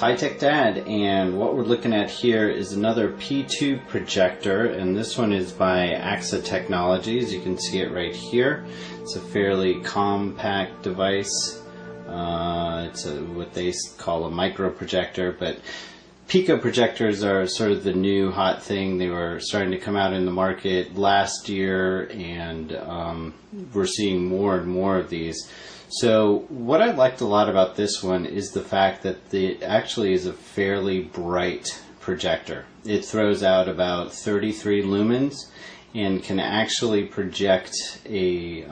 Hi Tech Dad, and what we're looking at here is another P2 projector, and this one is by AXA Technologies. You can see it right here. It's a fairly compact device. It's what they call a micro projector, but Pico projectors are sort of the new hot thing. They were starting to come out in the market last year, and we're seeing more and more of these. So what I liked a lot about this one is the fact that it actually is a fairly bright projector. It throws out about 33 lumens and can actually project a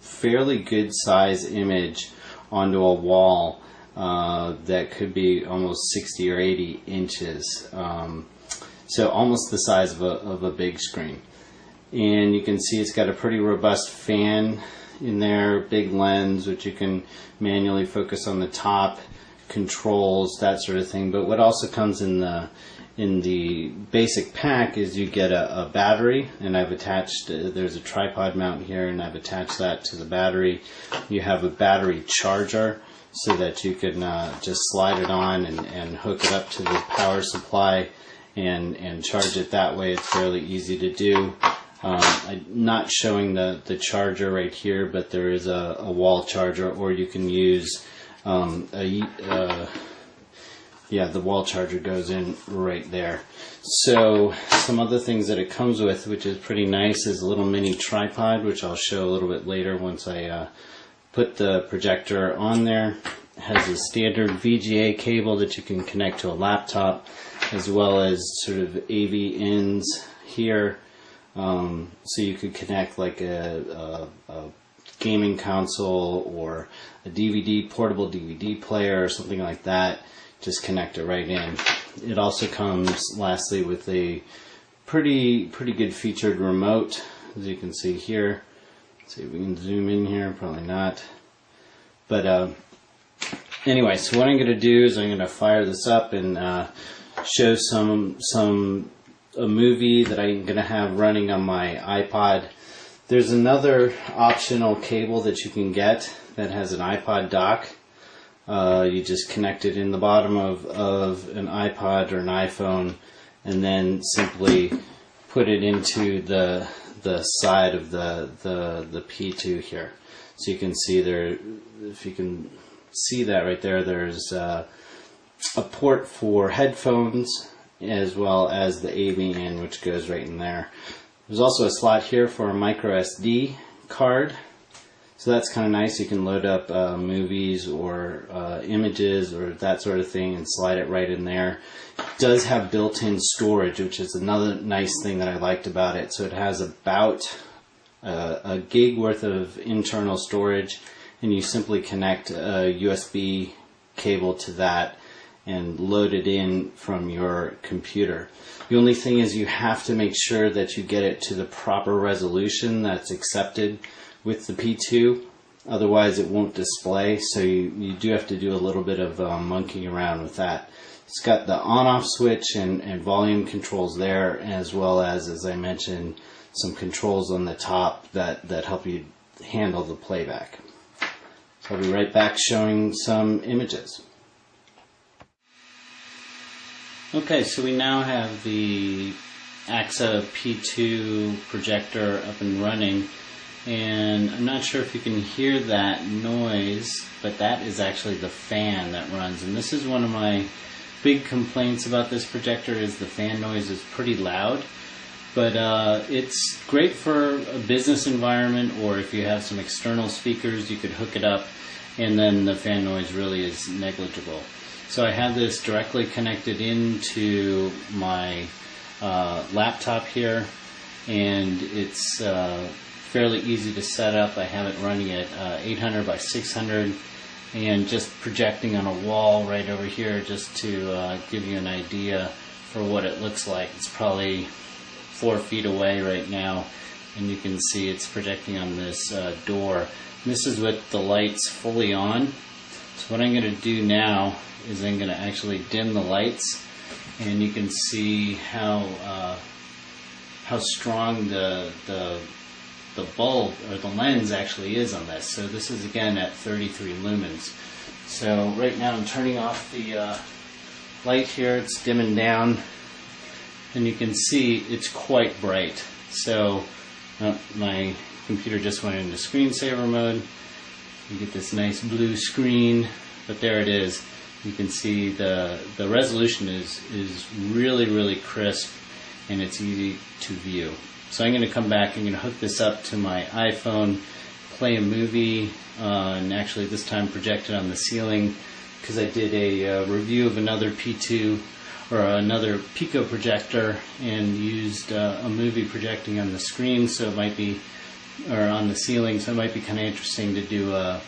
fairly good size image onto a wall that could be almost 60 or 80 inches. So almost the size of a big screen. And you can see it's got a pretty robust fan in there, big lens which you can manually focus on the top, controls, that sort of thing. But what also comes in the basic pack is you get a battery, and I've attached, there's a tripod mount here, and I've attached that to the battery. You have a battery charger so that you can just slide it on and hook it up to the power supply and charge it that way. It's fairly easy to do. I'm not showing the charger right here, but there is a wall charger, or you can use the wall charger goes in right there. So some other things that it comes with, which is pretty nice, is a little mini tripod, which I'll show a little bit later once I put the projector on there. It has a standard VGA cable that you can connect to a laptop, as well as sort of AV ins here. So you could connect like a gaming console or a portable DVD player or something like that. Just connect it right in. It also comes lastly with a pretty good featured remote, as you can see here. Let's see if we can zoom in here, probably not. But anyway, so what I'm going to do is I'm going to fire this up and show a movie that I'm going to have running on my iPod. There's another optional cable that you can get that has an iPod dock. You just connect it in the bottom of an iPod or an iPhone, and then simply put it into the side of the P2 here. So you can see there, if you can see that right there, there's a port for headphones, as well as the AV in, which goes right in there. There's also a slot here for a micro SD card, so that's kind of nice. You can load up movies or images or that sort of thing and slide it right in there. It does have built-in storage, which is another nice thing that I liked about it. So it has about a gig worth of internal storage, and you simply connect a USB cable to that and load it in from your computer. The only thing is you have to make sure that you get it to the proper resolution that's accepted with the P2, otherwise it won't display, so you do have to do a little bit of monkeying around with that. It's got the on-off switch and volume controls there, as well as I mentioned, some controls on the top that help you handle the playback. So I'll be right back showing some images. Okay, so we now have the AXA P2 projector up and running, and I'm not sure if you can hear that noise, but that is actually the fan that runs. And this is one of my big complaints about this projector, is the fan noise is pretty loud. But it's great for a business environment, or if you have some external speakers, you could hook it up, and then the fan noise really is negligible. So I have this directly connected into my laptop here, and it's fairly easy to set up. I have it running at 800 by 600 and just projecting on a wall right over here, just to give you an idea for what it looks like. It's probably 4 feet away right now, and you can see it's projecting on this door. And this is with the lights fully on. So what I'm going to do now is I'm going to actually dim the lights, and you can see how strong the bulb or the lens actually is on this. So this is again at 33 lumens. So right now I'm turning off the light here, it's dimming down, and you can see it's quite bright. So my computer just went into screensaver mode. You get this nice blue screen, but there it is. You can see the resolution is really crisp, and it's easy to view. So I'm going to come back, I'm going to hook this up to my iPhone, play a movie, and actually this time project it on the ceiling, because I did a review of another P2 or another Pico projector and used a movie projecting on the screen, so it might be, or on the ceiling, so it might be kind of interesting to do a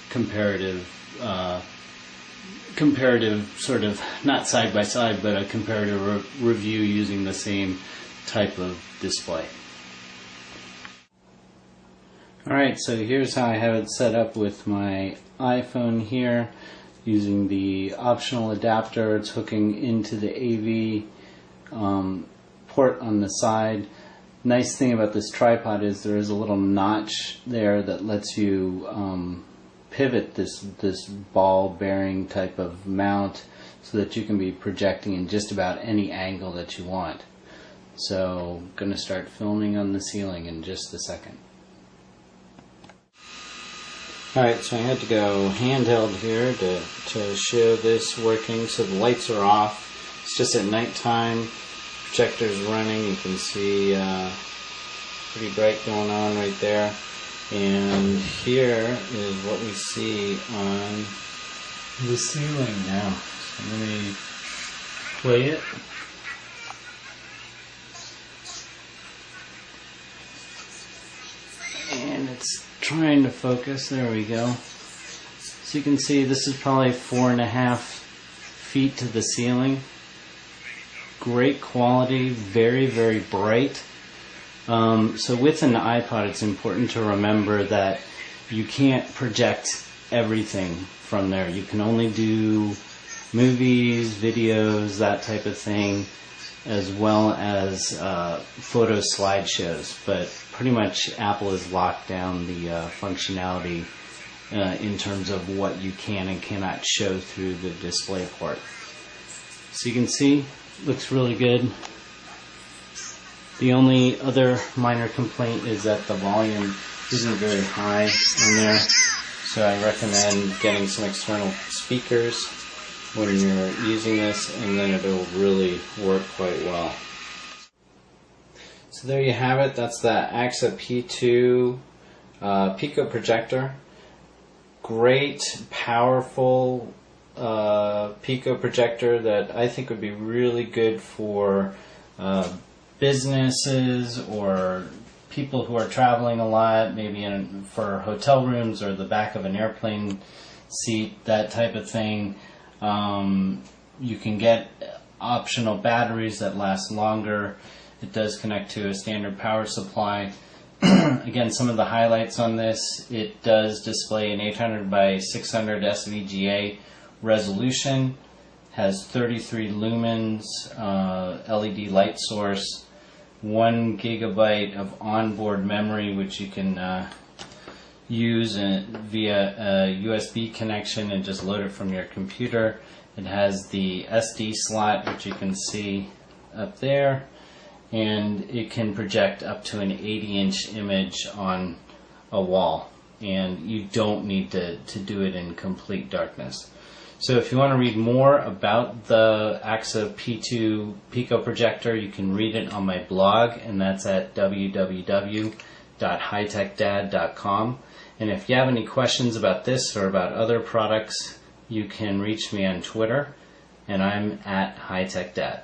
comparative sort of, not side by side, but a comparative review using the same type of display. Alright, so here's how I have it set up with my iPhone here, using the optional adapter. It's hooking into the AV port on the side. Nice thing about this tripod is there is a little notch there that lets you pivot this ball bearing type of mount so that you can be projecting in just about any angle that you want. So I'm going to start filming on the ceiling in just a second. Alright, so I had to go handheld here to show this working. So the lights are off. It's just at nighttime. Projector's running. You can see pretty bright going on right there. And here is what we see on the ceiling now. So let me play it. And it's trying to focus. There we go. So you can see this is probably 4.5 feet to the ceiling. Great quality, very bright. So with an iPod, it's important to remember that you can't project everything from there. You can only do movies, videos, that type of thing, as well as photo slideshows. But pretty much Apple has locked down the functionality in terms of what you can and cannot show through the display port. So you can see, looks really good. The only other minor complaint is that the volume isn't very high in there, so I recommend getting some external speakers when you're using this, and then it'll really work quite well. So there you have it. That's the AXA P2 Pico projector. Great, powerful Pico projector that I think would be really good for businesses or people who are traveling a lot, maybe for hotel rooms or the back of an airplane seat, that type of thing. You can get optional batteries that last longer. It does connect to a standard power supply. Again, some of the highlights on this: it does display an 800 by 600 SVGA resolution, has 33 lumens, LED light source, 1 gigabyte of onboard memory, which you can use via a USB connection and just load it from your computer. It has the SD slot, which you can see up there, and it can project up to an 80-inch image on a wall, and you don't need to do it in complete darkness. So if you want to read more about the AXA P2 Pico projector, you can read it on my blog, and that's at www.hightechdad.com. And if you have any questions about this or about other products, you can reach me on Twitter, and I'm at HightechDad.